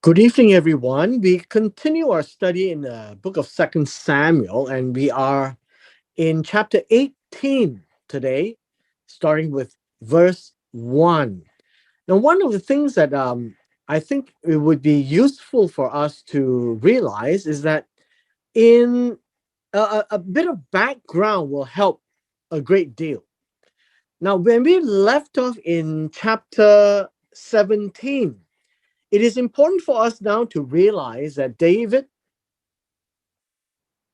Good evening, everyone. We continue our study in the book of Second Samuel, and we are in chapter 18 today, starting with verse 1. Now, one of the things that I think it would be useful for us to realize is that in a bit of background will help a great deal. Now, when we left off in chapter 17, it is important for us now to realize that David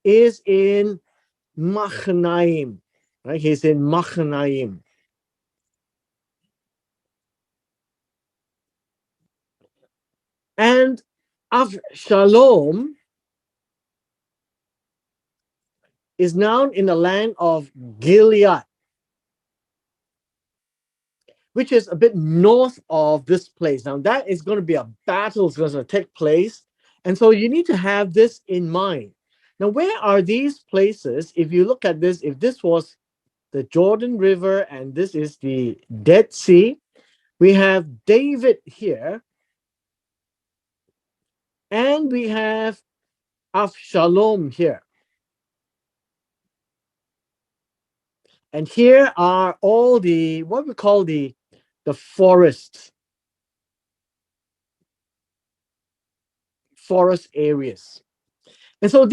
is in Machanaim, right? He's in Machanaim. And Avshalom is now in the land of Gilead, which is a bit north of this place. Now, that is going to be a battle that's going to take place. And so you need to have this in mind. Now, where are these places? If you look at this, if this was the Jordan River and this is the Dead Sea, we have David here, and we have Avshalom here. And here are all the, what we call the forests, forest areas. And so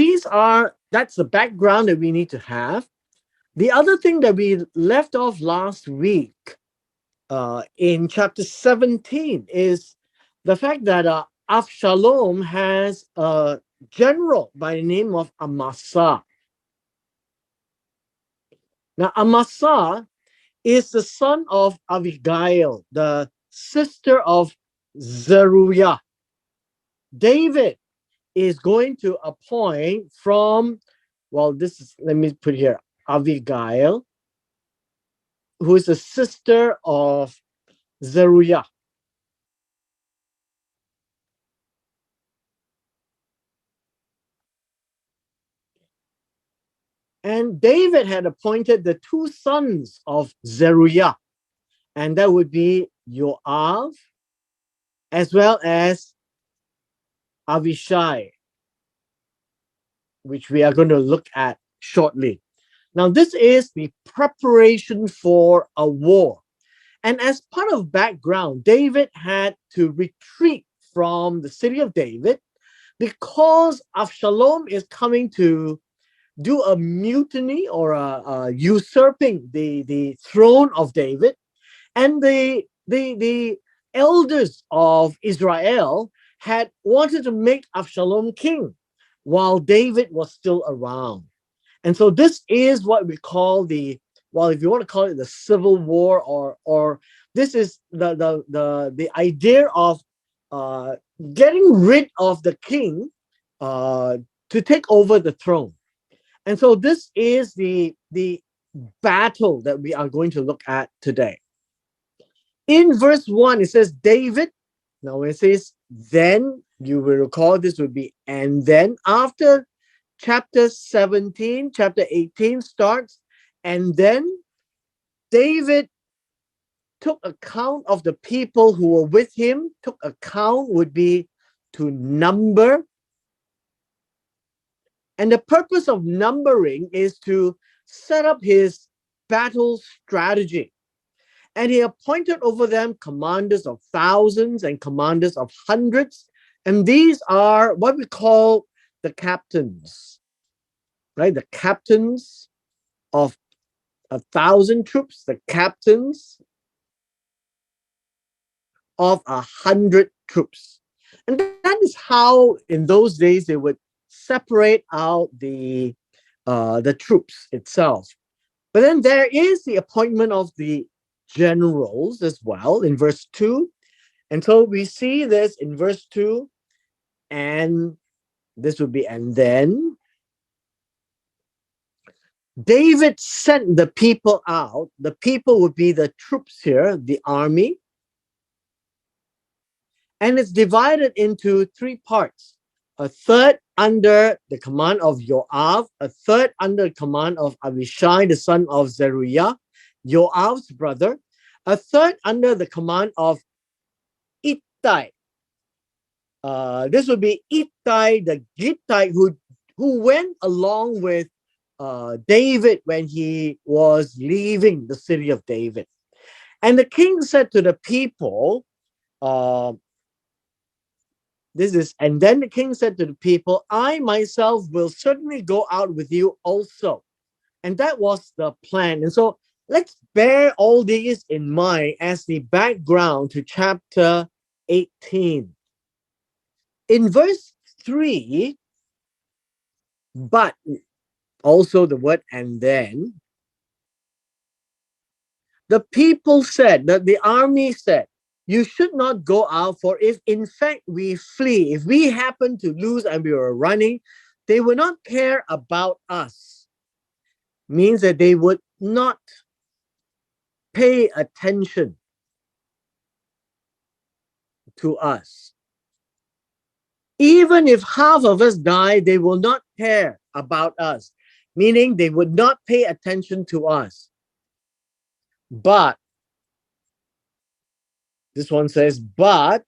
that's the background that we need to have. The other thing that we left off last week in chapter 17 is the fact that Avshalom has a general by the name of Amasa. Now, Amasa is the son of Abigail, the sister of Zeruiah. David is going to appoint from, let me put here, Abigail, who is the sister of Zeruiah. And David had appointed the two sons of Zeruiah, and that would be Joab as well as Avishai, which we are going to look at shortly. Now, this is the preparation for a war. And as part of background, David had to retreat from the city of David because Avshalom is coming to do a mutiny or a usurping the throne of David. And the elders of Israel had wanted to make Avshalom king while David was still around. And so this is what we call if you want to call it the civil war, or this is the idea of getting rid of the king to take over the throne. And so this is the battle that we are going to look at today. In verse 1, it says David. Now it says then, you will recall this would be and then. After chapter 17, chapter 18 starts, and then David took account of the people who were with him. Took account would be to number. And the purpose of numbering is to set up his battle strategy. And he appointed over them commanders of thousands and commanders of hundreds. And these are what we call the captains, right? The captains of 1,000 troops, the captains of 100 troops. And that is how, in those days, they would separate out the troops itself. But then there is the appointment of the generals as well in verse 2. And so we see this in verse 2, and this would be and then. David sent the people out. The people would be the troops here, the army. And it's divided into three parts. A third under the command of Joab, a third under the command of Abishai, the son of Zeruiah, Joab's brother, a third under the command of Ittai, This would be Ittai the Gittite who went along with David when he was leaving the city of David. And the king said to the people, uh, and then the king said to the people, I myself will certainly go out with you also. And that was the plan. And so let's bear all these in mind as the background to chapter 18. In verse 3, but also the word and then, the people said, that the army said, you should not go out, for if in fact we flee, if we happen to lose and we were running, they will not care about us. Means that they would not pay attention to us. Even if half of us die, they will not care about us, meaning they would not pay attention to us. But this one says, but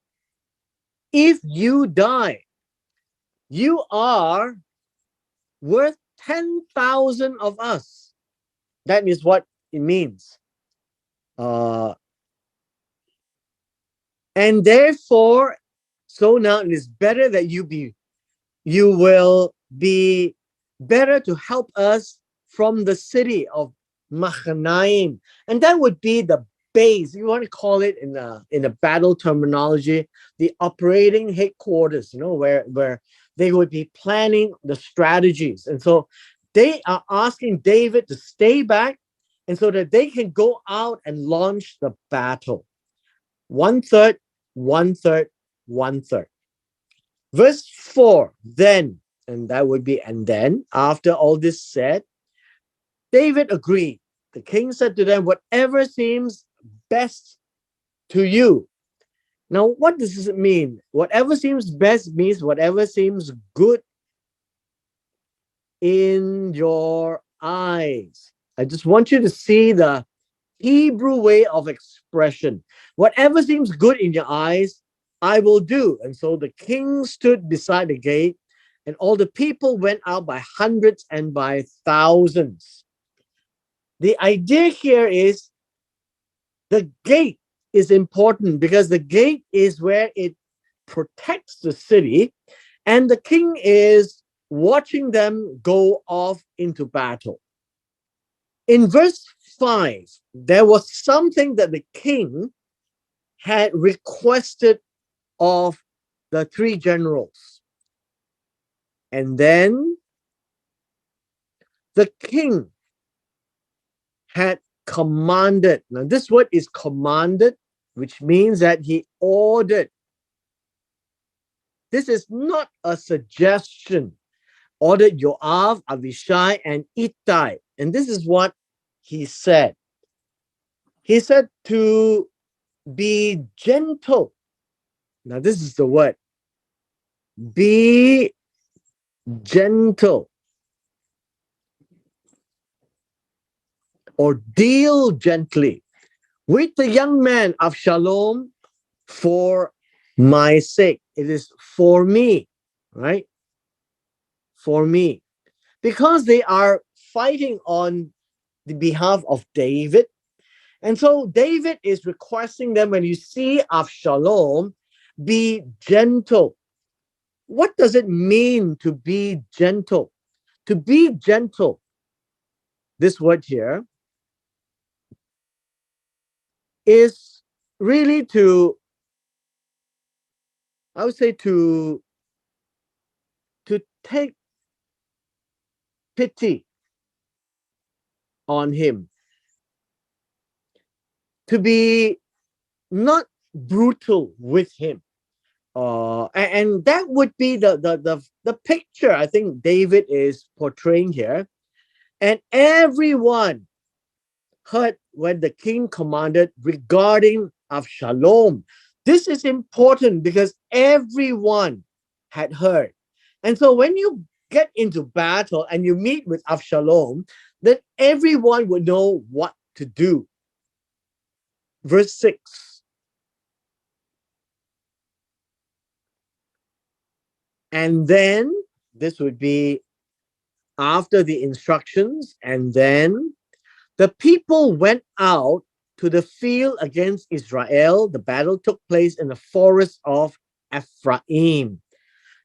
if you die, you are worth 10,000 of us. That is what it means. And therefore, so now it is better that you will be better to help us from the city of Machanaim. And that would be the base. You want to call it in a battle terminology, the operating headquarters, where they would be planning the strategies. And so they are asking David to stay back and so that they can go out and launch the battle. 1/3, 1/3, 1/3. Verse 4, then, and that would be, and then, after all this said, David agreed. The king said to them, whatever seems best to you. Now, what does this mean? Whatever seems best means whatever seems good in your eyes. I just want you to see the Hebrew way of expression. Whatever seems good in your eyes, I will do. And so the king stood beside the gate, and all the people went out by hundreds and by thousands. The idea here is the gate is important because the gate is where it protects the city, and the king is watching them go off into battle. In verse 5, there was something that the king had requested of the three generals. And then the king had commanded. Now, this word is commanded, which means that he ordered. This is not a suggestion. Ordered Joab, Avishai, and Ittai. And this is what he said. He said to be gentle. Now, this is the word. Be gentle. Or deal gently with the young man Avshalom for my sake. It is for me, right? For me. Because they are fighting on the behalf of David. And so David is requesting them, when you see Avshalom, be gentle. What does it mean to be gentle? To be gentle, this word here, is really to, I would say, to take pity on him, to be not brutal with him. And that would be the picture I think David is portraying here. And everyone heard when the king commanded regarding Avshalom. This is important because everyone had heard. And so when you get into battle and you meet with Avshalom, then everyone would know what to do. Verse 6. And then this would be after the instructions. And then the people went out to the field against Israel. The battle took place in the forest of Ephraim.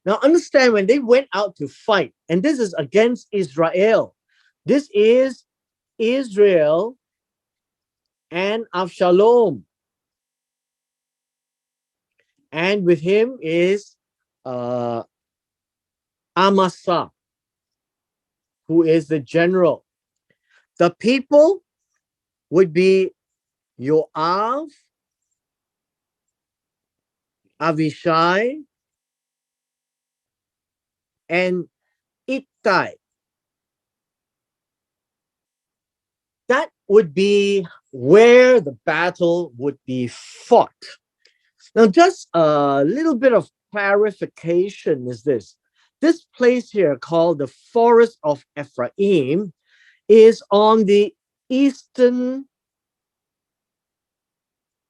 Now, understand when they went out to fight, and this is against Israel, this is Israel and Avshalom. And with him is uh, Amasa, who is the general. The people would be Yoav, Avishai, and Ittai. That would be where the battle would be fought. Now, just a little bit of clarification is this. This place here called the Forest of Ephraim is on the eastern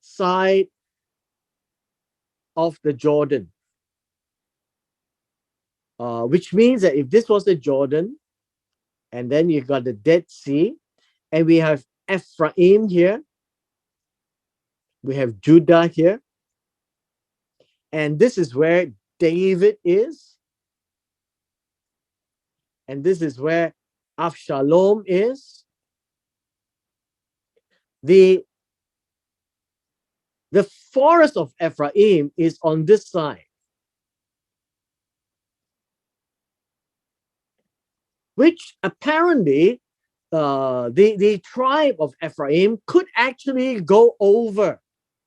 side of the Jordan, which means that if this was the Jordan, and then you've got the Dead Sea, and we have Ephraim here, we have Judah here, and this is where David is, and this is where Avshalom is. The forest of Ephraim is on this side, which apparently the tribe of Ephraim could actually go over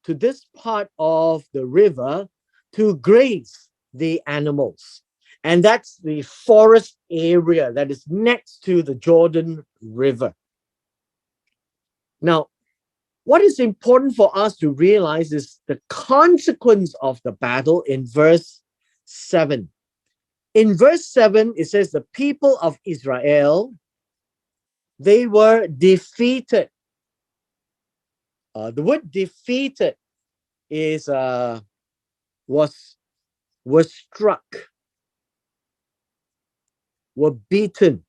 to this part of the river to graze the animals. And that's the forest area that is next to the Jordan River. Now, what is important for us to realize is the consequence of the battle in verse 7. In verse 7, it says the people of Israel, they were defeated. The word defeated is was struck, were beaten,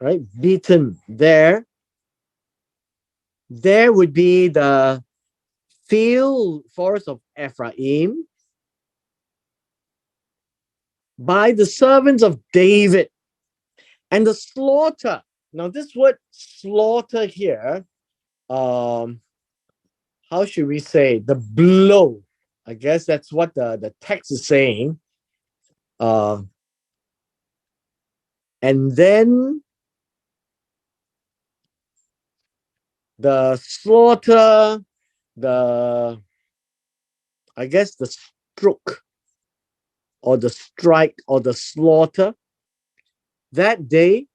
right? Beaten there. There would be the field forest of Ephraim by the servants of David, and the slaughter. Now, this word slaughter here, how should we say, the blow? I guess that's what the text is saying. And then the slaughter, I guess the stroke or the strike or the slaughter that day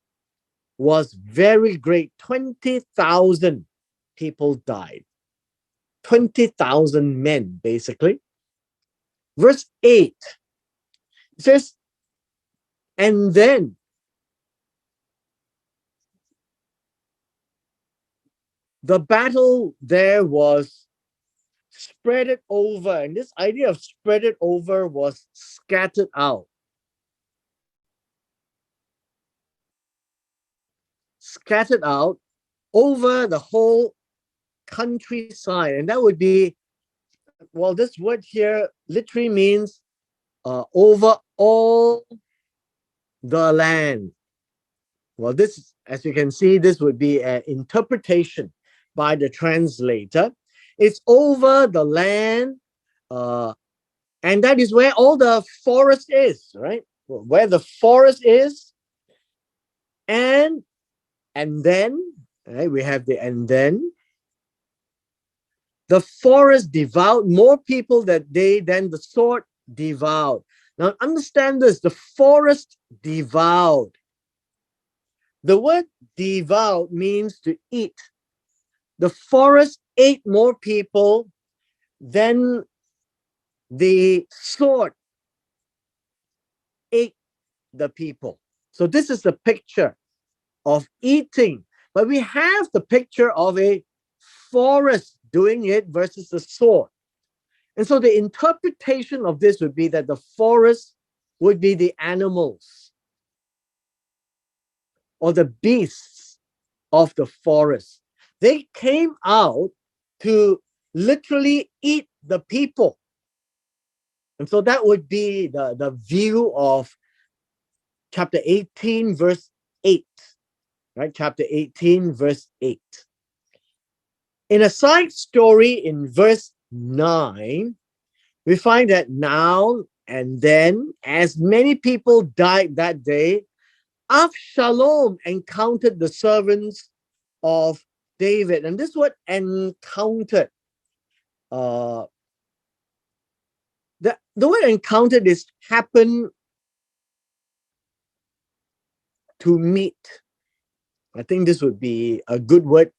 was very great. 20,000 people died. 20,000 men, basically. Verse 8 says, and then the battle there was spread it over. And this idea of spread it over was scattered out. Scattered out over the whole countryside. And that would be, well, this word here literally means over all the land. Well, this, as you can see, this would be an interpretation by the translator. It's over the land, and that is where all the forest is, right? Where the forest is, and then, right, we have the and then. The forest devoured more people that day than the sword devoured. Now, understand this, the forest devoured. The word devout means to eat. The forest ate more people than the sword ate the people. So this is the picture of eating. But we have the picture of a forest doing it versus the sword. And so the interpretation of this would be that the forest would be the animals or the beasts of the forest. They came out to literally eat the people. And so that would be the view of chapter 18, verse 8, right? Chapter 18, verse 8. In a side story in verse 9, we find that now and then, as many people died that day, Avshalom encountered the servants of David. And this word encountered, the word encountered is happen to meet. I think this would be a good word.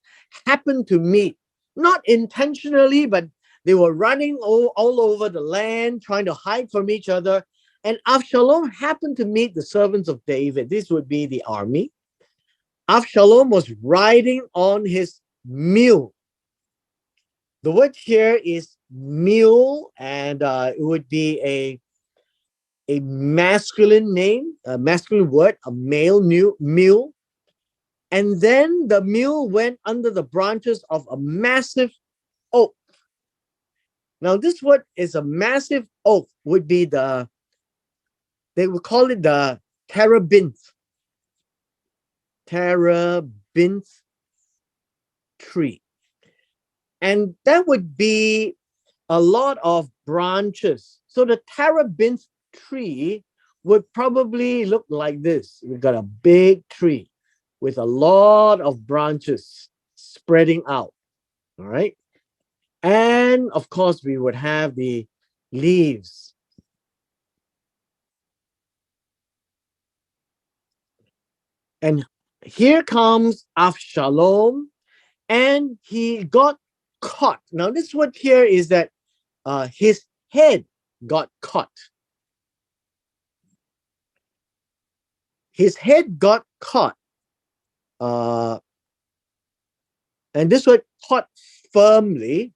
Happen to meet, not intentionally, but they were running all over the land, trying to hide from each other. And Avshalom happened to meet the servants of David. This would be the army. Avshalom was riding on his mule. The word here is mule, and it would be a masculine name, a masculine word, a male mule. And then the mule went under the branches of a massive oak. Now, this word is a massive oak, would be they would call it the terebinth tree. And that would be a lot of branches. So the terebinth tree would probably look like this. We've got a big tree with a lot of branches spreading out. All right. And of course, we would have the leaves. And here comes Avshalom, and he got caught. Now, this word here is that his head got caught. His head got caught. And this word caught firmly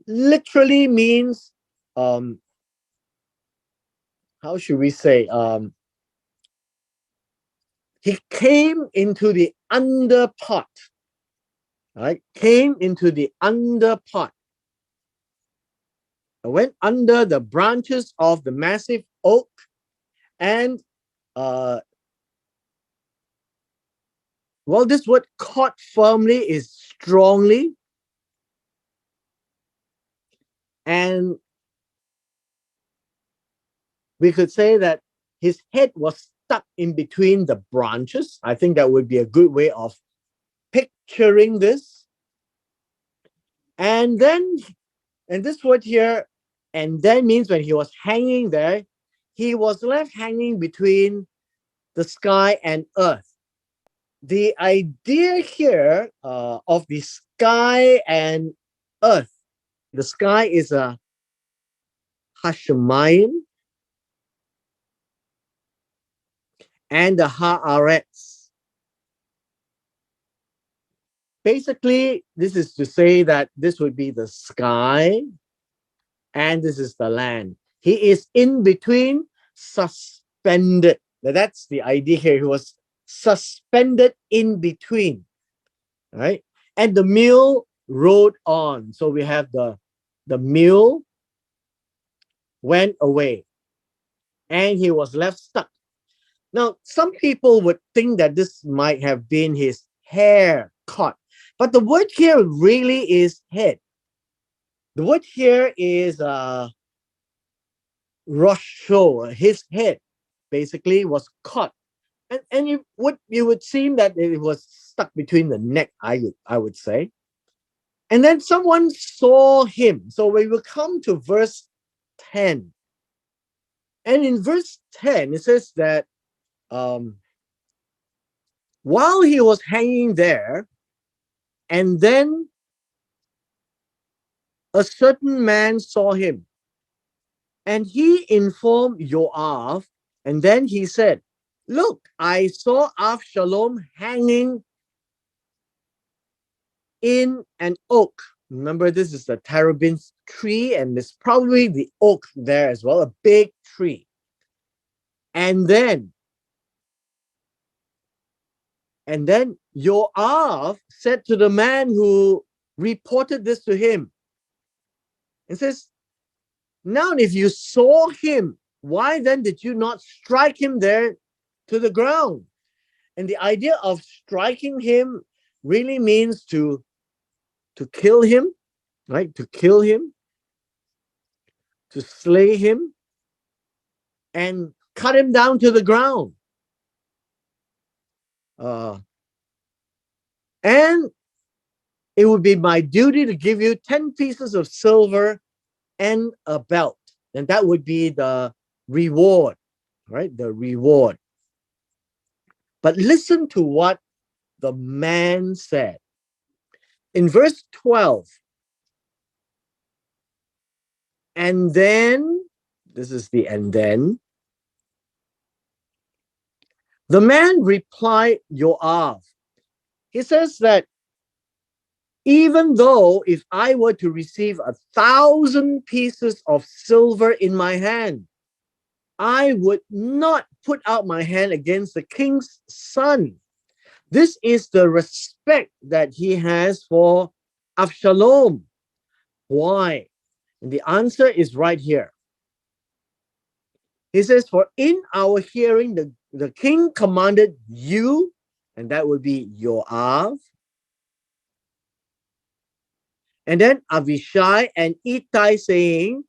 literally means, how should we say, he came into the underpart, right? Came into the underpart. Went under the branches of the massive oak, and well, this word caught firmly is strongly. And we could say that his head was stuck in between the branches. I think that would be a good way of picturing this. And then, and this word here, and then means when he was hanging there, he was left hanging between the sky and earth. The idea here of the sky and earth, the sky is a Hashemayim, and the Haaretz. Basically, this is to say that this would be the sky and this is the land. He is in between, suspended. That's the idea here. He was suspended in between, right? And the mule rode on. So we have the mule went away and he was left stuck. Now, some people would think that this might have been his hair caught, but the word here really is head. The word here is Rosho, his head basically was caught. And you would seem that it was stuck between the neck, I would say. And then someone saw him. So we will come to verse 10. And in verse 10, it says that while he was hanging there, and then a certain man saw him, and he informed Joab, and then he said, "Look, I saw Avshalom hanging in an oak." Remember, this is the terebinth tree, and there's probably the oak there as well, a big tree. And then, Yoav said to the man who reported this to him, and says, now if you saw him, why then did you not strike him there to the ground? And the idea of striking him really means to kill him, right? To kill him, to slay him, and cut him down to the ground. And it would be my duty to give you 10 pieces of silver and a belt. And that would be the reward, right? The reward. But listen to what the man said. In verse 12, and then, this is the and then, the man replied, Yoav. He says that even though if I were to receive 1,000 pieces of silver in my hand, I would not put out my hand against the king's son. This is the respect that he has for Avshalom. Why? And the answer is right here. He says, for in our hearing, the king commanded you, and that would be Yoav, and then Avishai and Ittai saying,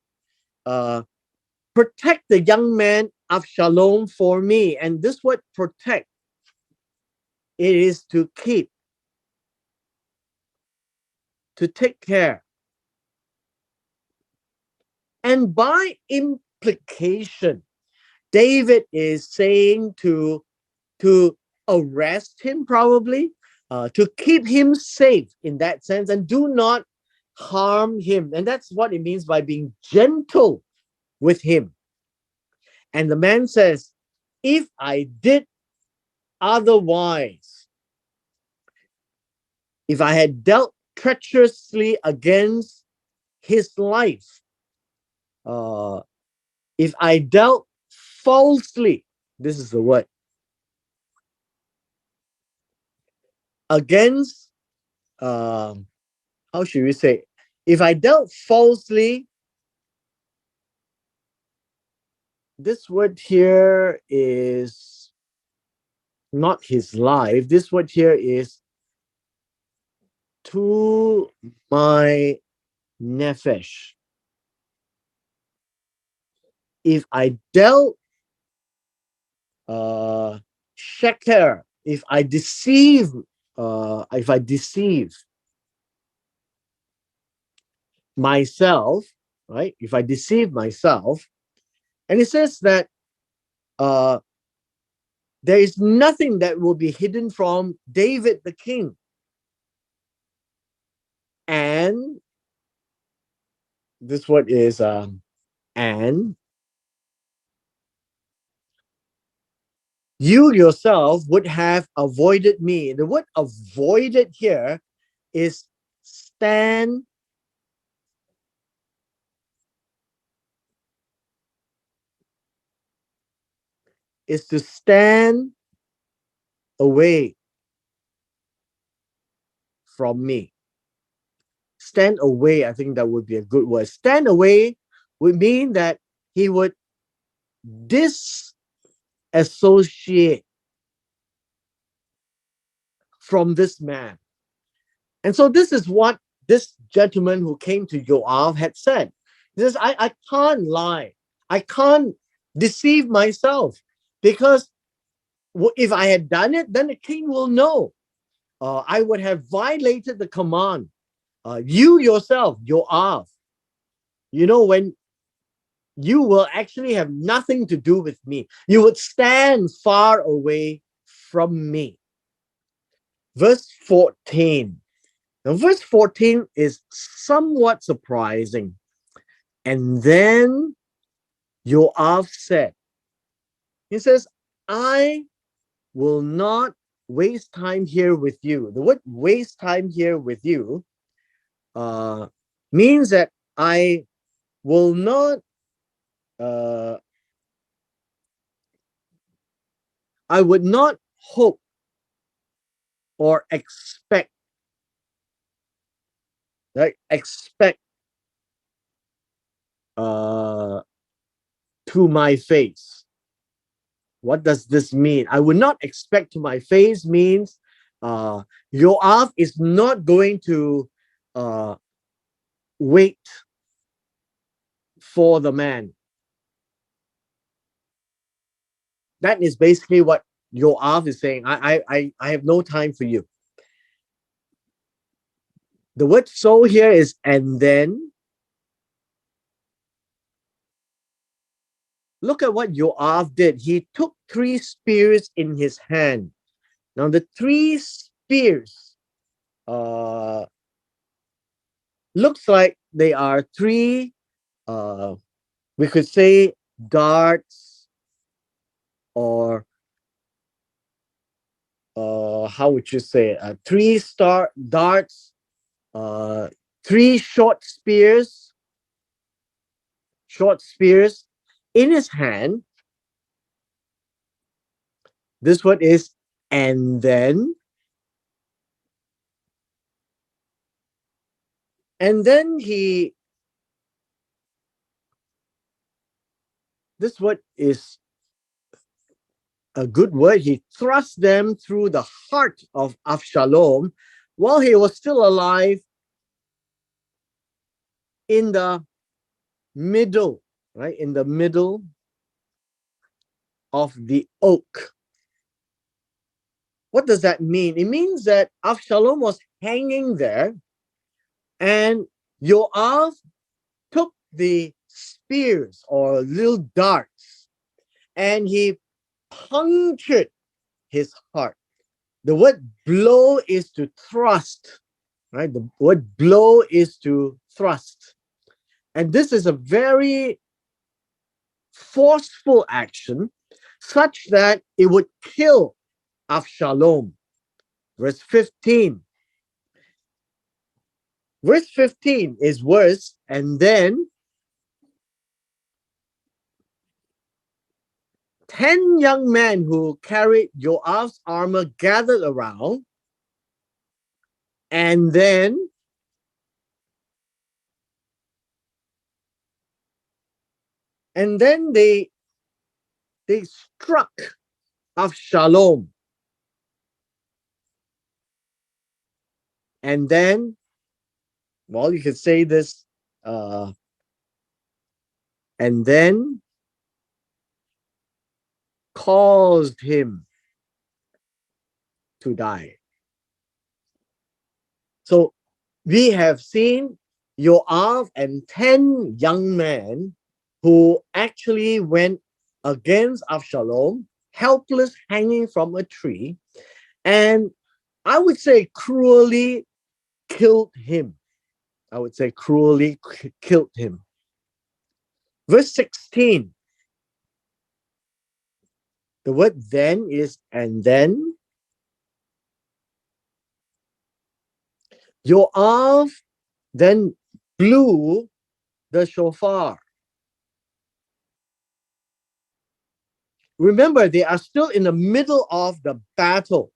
protect the young man Avshalom for me. And this word protect, it is to keep, to take care. And by implication, David is saying to arrest him, probably, to keep him safe in that sense, and do not harm him. And that's what it means by being gentle with him. And the man says, if I did otherwise, if I had dealt treacherously against his life, if I dealt falsely, this is the word, against, how should we say, if I dealt falsely, this word here is not his life. This word here is to my nefesh. If I dealt sheker, if I deceive myself, right? If I deceive myself, and it says that there is nothing that will be hidden from David the king. And this word is and you yourself would have avoided me. The word avoided here is stand is to stand away from me. Stand away, I think that would be a good word. Stand away would mean that he would disassociate from this man. And so this is what this gentleman who came to Joab had said. He says, I can't lie. I can't deceive myself, because if I had done it, then the king will know. I would have violated the command. You yourself, Joab, when you will actually have nothing to do with me. You would stand far away from me. Verse 14. Now, verse 14 is somewhat surprising. And then Joab said, he says, I will not waste time here with you. The word waste time here with you uh, means that I will not, uh, I would not hope or expect, right? Expect uh, to my face. What does this mean? I would not expect to my face means uh, Yoav is not going to uh, wait for the man. That is basically what Yoav is saying. I have no time for you. The word so here is and then. Look at what Yoav did. He took 3 spears in his hand. Now the 3 spears uh, looks like they are three, uh, we could say darts, or how would you say it? 3 star darts, uh, 3 short spears in his hand. This one is and then. And then this word is a good word. He thrust them through the heart of Avshalom while he was still alive, in the middle, right? In the middle of the oak. What does that mean? It means that Avshalom was hanging there, and Yoav took the spears or little darts and he punctured his heart. The word blow is to thrust, right? The word blow is to thrust. And this is a very forceful action, such that it would kill Avshalom. Verse 15. Verse 15 is worse. And then 10 young men who carried Joab's armor gathered around. And then they struck Avshalom. And then, well, you could say this, uh, and then caused him to die. So we have seen Joab and 10 young men who actually went against Avshalom, helpless, hanging from a tree, and I would say cruelly killed him. I would say cruelly killed him. Verse 16. The word then is and then. Joab then blew the shofar. Remember, they are still in the middle of the battle.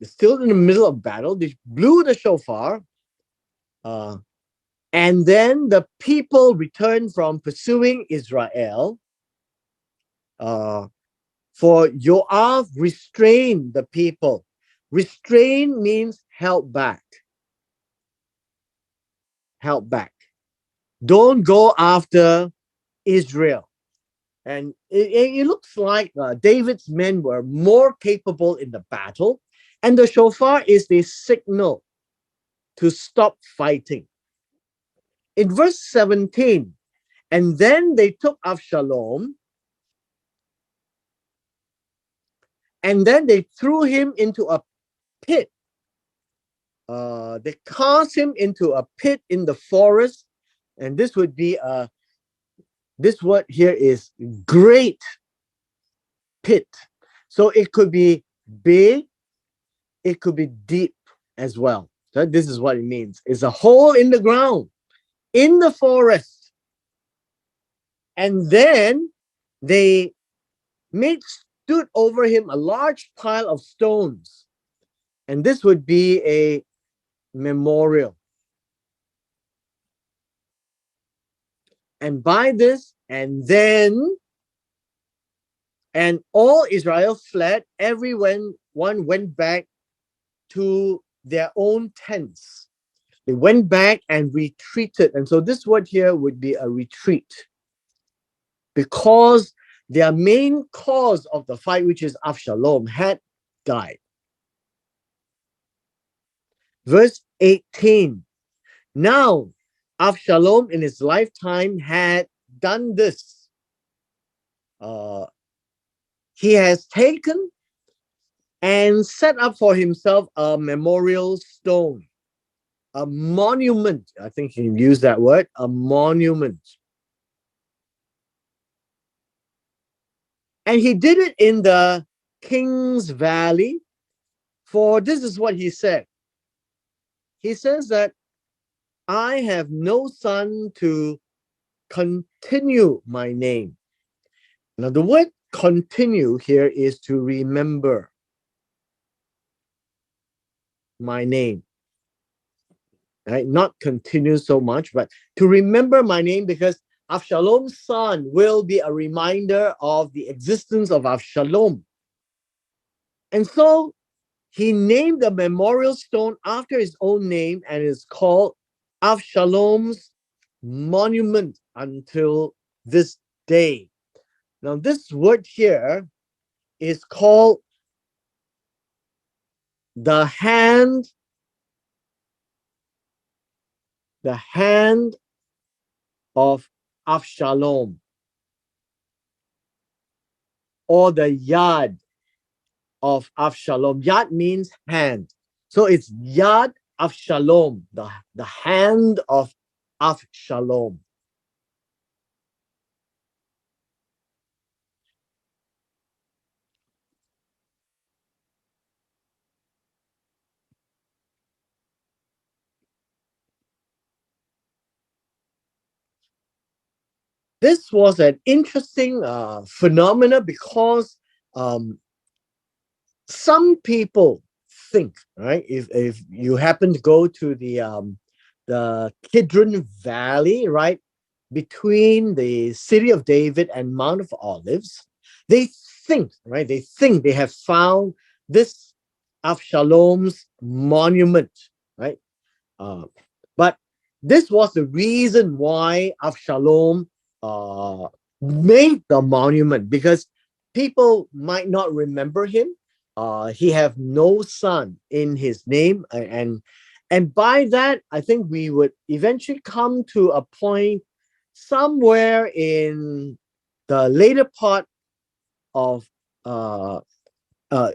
They're still in the middle of battle. They blew the shofar. And then the people returned from pursuing Israel. For Joab restrained the people. Restrain means held back. Held back. Don't go after Israel. And it looks like David's men were more capable in the battle. And the shofar is the signal to stop fighting. In verse 17, and then they took Avshalom, and then they threw him into a pit. They cast him into a pit in the forest. And this would be this word here is great pit. So it could be big, it could be deep as well. So this is what it means. It's a hole in the ground, in the forest. And then they stood over him a large pile of stones. And this would be a memorial. And by this, and then, and all Israel fled, everyone went back to their own tents. They went back and retreated. And so this word here would be a retreat, because their main cause of the fight, which is Avshalom, had died. Verse 18. Now, Avshalom in his lifetime had done this. He has taken and set up for himself a memorial stone, a monument. I think he used that word, a monument. And he did it in the King's Valley, for this is what he said. He says that I have no son to continue my name. Now, the word continue here is to remember my name. Right? Not continue so much, but to remember my name, because Avshalom's son will be a reminder of the existence of Avshalom. And so he named the memorial stone after his own name, and is called Avshalom's monument until this day. Now, this word here is called the hand of Avshalom, or the yad of Avshalom. Yad means hand. So it's Yad Avshalom, the hand of Avshalom. This was an interesting phenomena, because some people think, right, if you happen to go to the Kidron Valley, right, between the city of David and Mount of Olives, they think, right, they have found this Avshalom's monument, right? But this was the reason why Avshalom made the monument, because people might not remember him. He have no son in his name, and by that, I think we would eventually come to a point somewhere in the later part of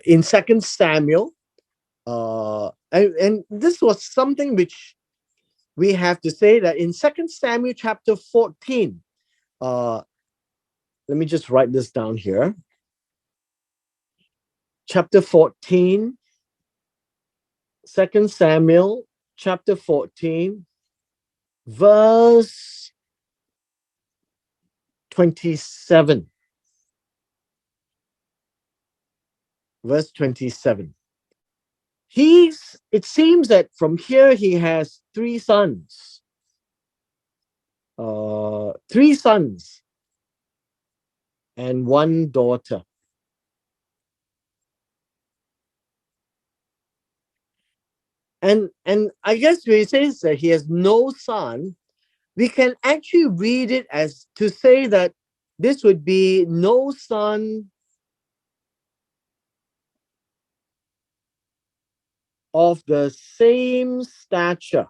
in Second Samuel, and this was something which we have to say, that in Second Samuel chapter 14, let me just write this down here. Chapter 14, 2 Samuel chapter 14, verse 27. Verse 27. It seems that from here he has three sons. Three sons and one daughter. And I guess when he says that he has no son, we can actually read it as to say that this would be no son of the same stature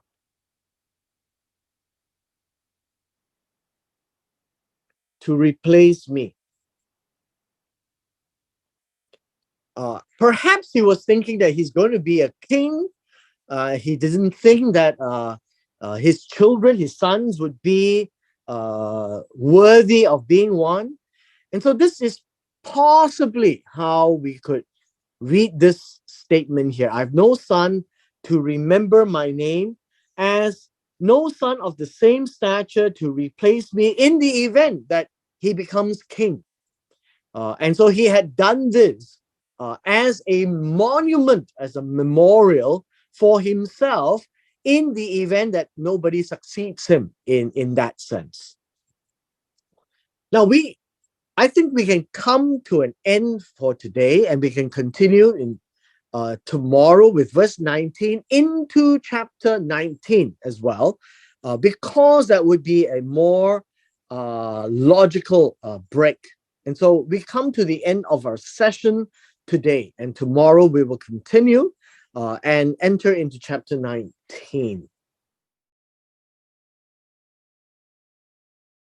to replace me. Perhaps he was thinking that he's going to be a king. He didn't think that his children, his sons, would be worthy of being one. And so this is possibly how we could read this statement here. I have no son to remember my name, as no son of the same stature to replace me in the event that he becomes king. And so he had done this as a monument, as a memorial for himself in the event that nobody succeeds him in that sense. Now, I think we can come to an end for today, and we can continue in tomorrow with verse 19 into chapter 19 as well, because that would be a more logical break. And so we come to the end of our session today, and tomorrow we will continue and enter into chapter 19.